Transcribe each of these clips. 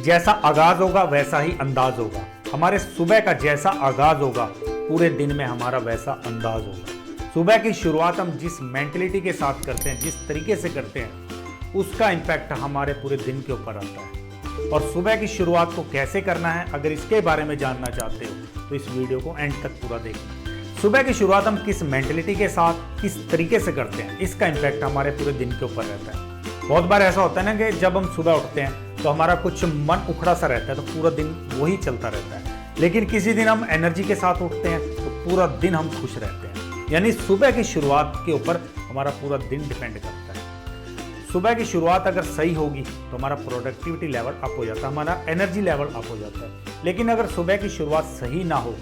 जैसा आगाज होगा वैसा ही अंदाज होगा। हमारे सुबह का जैसा आगाज होगा पूरे दिन में हमारा वैसा अंदाज होगा। सुबह की शुरुआत हम जिस मेंटलिटी के साथ करते हैं, जिस तरीके से करते हैं, उसका इम्पैक्ट हमारे पूरे दिन के ऊपर आता है। और सुबह की शुरुआत को कैसे करना है, अगर इसके बारे में जानना चाहते हो तो इस वीडियो को एंड तक पूरा देखना। सुबह की शुरुआत हम किस मेंटलिटी के साथ किस तरीके से करते हैं, इसका इम्पैक्ट हमारे पूरे दिन के ऊपर रहता है। बहुत बार ऐसा होता है ना कि जब हम सुबह उठते हैं तो हमारा कुछ मन उखड़ा सा रहता है, तो पूरा दिन वही चलता रहता है। लेकिन किसी दिन हम एनर्जी के साथ उठते हैं तो पूरा दिन हम खुश रहते हैं। यानी सुबह की शुरुआत के ऊपर हमारा पूरा दिन डिपेंड करता है। सुबह की शुरुआत अगर सही होगी तो हमारा प्रोडक्टिविटी लेवल अप हो जाता है, हमारा एनर्जी लेवल अप हो जाता है। लेकिन अगर सुबह की शुरुआत सही ना हो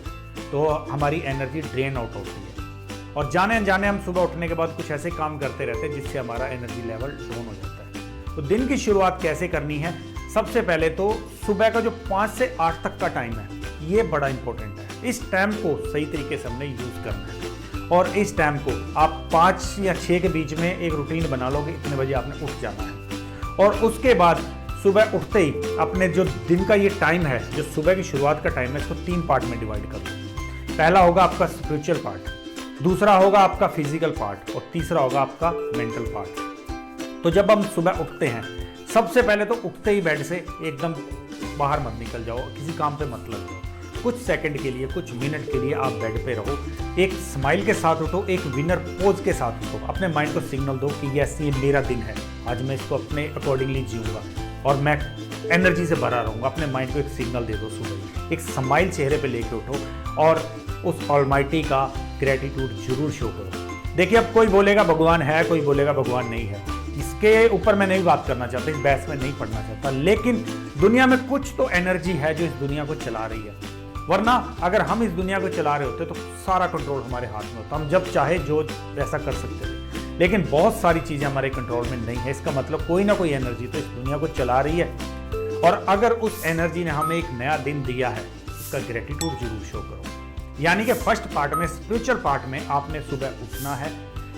तो हमारी एनर्जी ड्रेन आउट होती है और जाने अनजाने हम सुबह उठने के बाद कुछ ऐसे काम करते रहते हैं जिससे हमारा एनर्जी लेवल डाउन हो जाता है। तो दिन की शुरुआत कैसे करनी है? सबसे पहले तो सुबह का जो 5 से 8 तक का टाइम है, ये बड़ा इंपॉर्टेंट है। इस टाइम को सही तरीके से हमने यूज करना है और इस टाइम को आप 5 या 6 के बीच में एक रूटीन बना लोगे, इतने बजे आपने उठ जाना है। और उसके बाद सुबह उठते ही अपने जो दिन का ये टाइम है, जो सुबह की शुरुआत का टाइम है, इसको 3 पार्ट में डिवाइड कर लो। पहला होगा आपका स्पिरिचुअल पार्ट, दूसरा होगा आपका फिजिकल पार्ट और तीसरा होगा आपका मेंटल पार्ट। तो जब हम सुबह उठते हैं, सबसे पहले तो उठते ही बेड से एकदम बाहर मत निकल जाओ, किसी काम पे मत लग जाओ। कुछ सेकंड के लिए, कुछ मिनट के लिए आप बेड पे रहो, एक स्माइल के साथ उठो, एक विनर पोज के साथ उठो। अपने माइंड को सिग्नल दो कि यस, ये मेरा दिन है, आज मैं इसको अपने अकॉर्डिंगली जीऊंगा और मैं एनर्जी से भरा रहूंगा। अपने माइंड को एक सिग्नल दे दो सुबह, एक स्माइल चेहरे पे लेके उठो और उस ऑलमाइटी का ग्रेटिट्यूड जरूर शो करो। देखिए, अब कोई बोलेगा भगवान है, कोई बोलेगा भगवान नहीं है, इसके ऊपर मैं नहीं बात करना चाहता, इस बहस में नहीं पढ़ना चाहता। लेकिन दुनिया में कुछ तो एनर्जी है जो इस दुनिया को चला रही है, वरना अगर हम इस दुनिया को चला रहे होते तो सारा कंट्रोल हमारे हाथ में होता, हम जब चाहे जो वैसा कर सकते थे। लेकिन बहुत सारी चीज़ें हमारे कंट्रोल में नहीं है। इसका मतलब कोई ना कोई एनर्जी तो इस दुनिया को चला रही है और अगर उस एनर्जी ने हमें एक नया दिन दिया है, उसका ग्रेटिट्यूड जरूर शो करो। यानी कि फर्स्ट पार्ट में, स्पिरिचुअल पार्ट में, आपने सुबह उठना है,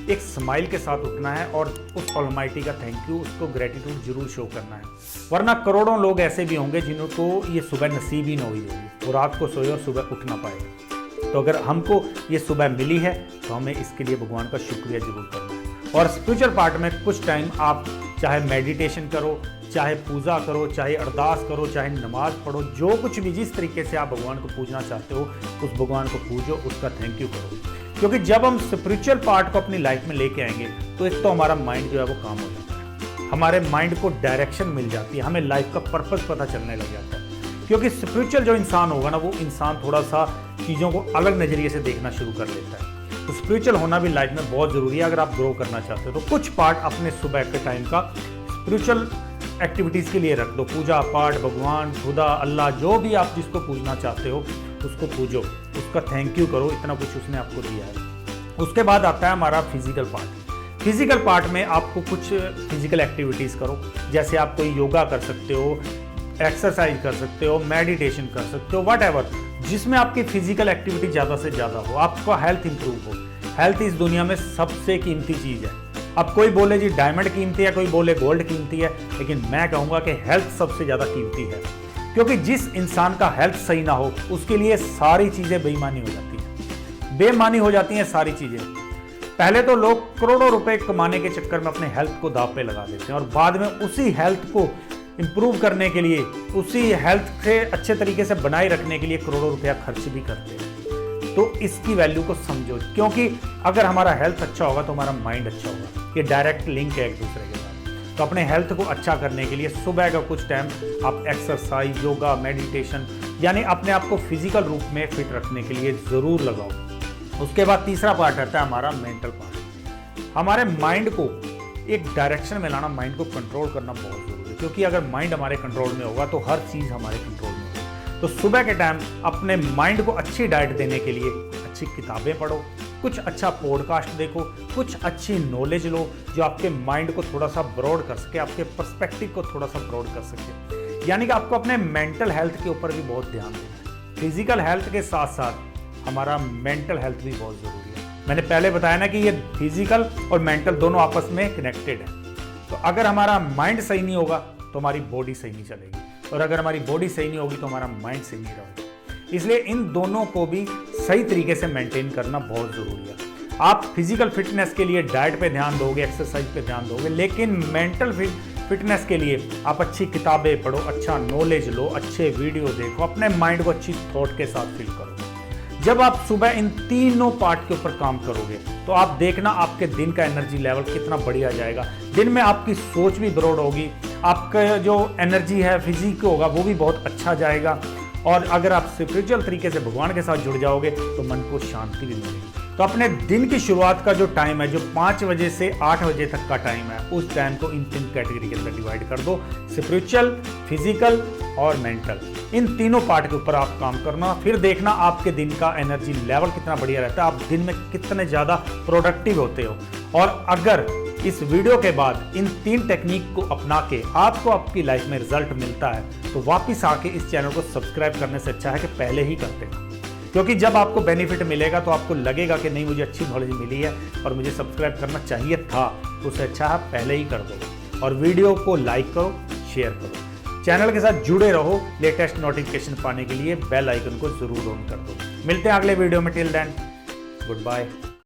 एक स्माइल के साथ उठना है और उस ऑलमाइटी का थैंक यू, उसको ग्रेटिट्यूड जरूर शो करना है। वरना करोड़ों लोग ऐसे भी होंगे जिनको ये सुबह नसीब ही न हुई होगी, वो रात को सोए और सुबह उठ ना पाए। तो अगर हमको ये सुबह मिली है तो हमें इसके लिए भगवान का शुक्रिया जरूर करना है। और स्पिरिचुअल पार्ट में कुछ टाइम आप चाहे मेडिटेशन करो, चाहे पूजा करो, चाहे अरदास करो, चाहे नमाज पढ़ो, जो कुछ भी, जिस तरीके से आप भगवान को पूजना चाहते हो उस भगवान को पूजो, उसका थैंक यू करो। क्योंकि जब हम स्पिरिचुअल पार्ट को अपनी लाइफ में लेके आएंगे तो एक तो हमारा माइंड जो है वो काम हो जाता है, हमारे माइंड को डायरेक्शन मिल जाती है, हमें लाइफ का पर्पस पता चलने लग जाता है। क्योंकि स्पिरिचुअल जो इंसान होगा ना, वो इंसान थोड़ा सा चीज़ों को अलग नज़रिए से देखना शुरू कर लेता है। तो स्पिरिचुअल होना भी लाइफ में बहुत ज़रूरी है अगर आप ग्रो करना चाहते हो। तो कुछ पार्ट अपने सुबह के टाइम का स्पिरिचुअल एक्टिविटीज़ के लिए रख दो, पूजा पाठ, भगवान, खुदा, अल्लाह, जो भी आप जिसको पूजना चाहते हो उसको पूजो, उसका थैंक यू करो, इतना कुछ उसने आपको दिया है। उसके बाद आता है हमारा फिजिकल पार्ट। फिजिकल पार्ट में आपको कुछ फिजिकल एक्टिविटीज़ करो, जैसे आप कोई योगा कर सकते हो, एक्सरसाइज कर सकते हो, मेडिटेशन कर सकते हो, व्हाटएवर, जिसमें आपकी फिजिकल एक्टिविटी ज़्यादा से ज़्यादा हो, आपका हेल्थ इंप्रूव हो। हेल्थ इस दुनिया में सबसे कीमती चीज़ है। अब कोई बोले जी डायमंड कीमती है, कोई बोले गोल्ड कीमती है, लेकिन मैं कहूँगा कि हेल्थ सबसे ज़्यादा कीमती है। क्योंकि जिस इंसान का हेल्थ सही ना हो उसके लिए सारी चीज़ें बेईमानी हो जाती है, बेईमानी हो जाती हैं सारी चीज़ें। पहले तो लोग करोड़ों रुपए कमाने के चक्कर में अपने हेल्थ को दांव पे लगा देते हैं और बाद में उसी हेल्थ को इम्प्रूव करने के लिए, उसी हेल्थ से अच्छे तरीके से बनाए रखने के लिए करोड़ों रुपया खर्च भी करते हैं। तो इसकी वैल्यू को समझो, क्योंकि अगर हमारा हेल्थ अच्छा होगा तो हमारा माइंड अच्छा होगा। ये डायरेक्ट लिंक है एक दूसरे के साथ। तो अपने हेल्थ को अच्छा करने के लिए सुबह का कुछ टाइम आप एक्सरसाइज, योगा, मेडिटेशन, यानी अपने आप को फिजिकल रूप में फिट रखने के लिए ज़रूर लगाओ। उसके बाद तीसरा पार्ट आता है हमारा मेंटल पार्ट। हमारे माइंड को एक डायरेक्शन में लाना, माइंड को कंट्रोल करना बहुत ज़रूरी है। क्योंकि अगर माइंड हमारे कंट्रोल में होगा तो हर चीज़ हमारे कंट्रोल में होगी। तो सुबह के टाइम अपने माइंड को अच्छी डाइट देने के लिए अच्छी किताबें पढ़ो, कुछ अच्छा पॉडकास्ट देखो, कुछ अच्छी नॉलेज लो जो आपके माइंड को थोड़ा सा ब्रॉड कर सके, आपके पर्सपेक्टिव को थोड़ा सा ब्रॉड कर सके। यानी कि आपको अपने मेंटल हेल्थ के ऊपर भी बहुत ध्यान देना है। फिजिकल हेल्थ के साथ साथ हमारा मेंटल हेल्थ भी बहुत ज़रूरी है। मैंने पहले बताया ना कि ये फिजिकल और मेंटल दोनों आपस में कनेक्टेड है। तो अगर हमारा माइंड सही नहीं होगा तो हमारी बॉडी सही नहीं चलेगी। और अगर हमारी बॉडी सही नहीं होगी तो हमारा माइंड सही नहीं रहेगा। इसलिए इन दोनों को भी सही तरीके से मेंटेन करना बहुत ज़रूरी है। आप फिजिकल फिटनेस के लिए डाइट पे ध्यान दोगे, एक्सरसाइज पे ध्यान दोगे, लेकिन मेंटल फिटनेस के लिए आप अच्छी किताबें पढ़ो, अच्छा नॉलेज लो, अच्छे वीडियो देखो, अपने माइंड को अच्छी थॉट के साथ फिल करो। जब आप सुबह इन तीनों पार्ट के ऊपर काम करोगे तो आप देखना आपके दिन का एनर्जी लेवल कितना बढ़िया जाएगा। दिन में आपकी सोच भी ब्रॉड होगी, आपका जो एनर्जी है फिजिक होगा वो भी बहुत अच्छा जाएगा। और अगर आप स्पिरिचुअल तरीके से भगवान के साथ जुड़ जाओगे तो मन को शांति भी मिलेगी। तो अपने दिन की शुरुआत का जो टाइम है, जो 5 बजे से 8 बजे तक का टाइम है, उस टाइम को इन 3 कैटेगरी के अंदर डिवाइड कर दो, स्पिरिचुअल, फिजिकल और मेंटल। इन तीनों पार्ट के ऊपर आप काम करना, फिर देखना आपके दिन का एनर्जी लेवल कितना बढ़िया रहता है, आप दिन में कितने ज़्यादा प्रोडक्टिव होते हो। और अगर इस वीडियो के बाद इन 3 टेक्निक को अपना के आपको आपकी लाइफ में रिजल्ट मिलता है तो वापस आके इस चैनल को सब्सक्राइब करने से अच्छा है कि पहले ही करते हैं। क्योंकि जब आपको बेनिफिट मिलेगा तो आपको लगेगा कि नहीं, मुझे अच्छी नॉलेज मिली है और मुझे सब्सक्राइब करना चाहिए था, तो उससे अच्छा है पहले ही कर दो। और वीडियो को लाइक करो, शेयर करो, चैनल के साथ जुड़े रहो। लेटेस्ट नोटिफिकेशन पाने के लिए बेल आइकन को जरूर ऑन कर दो। मिलते हैं अगले वीडियो में। Till then good bye.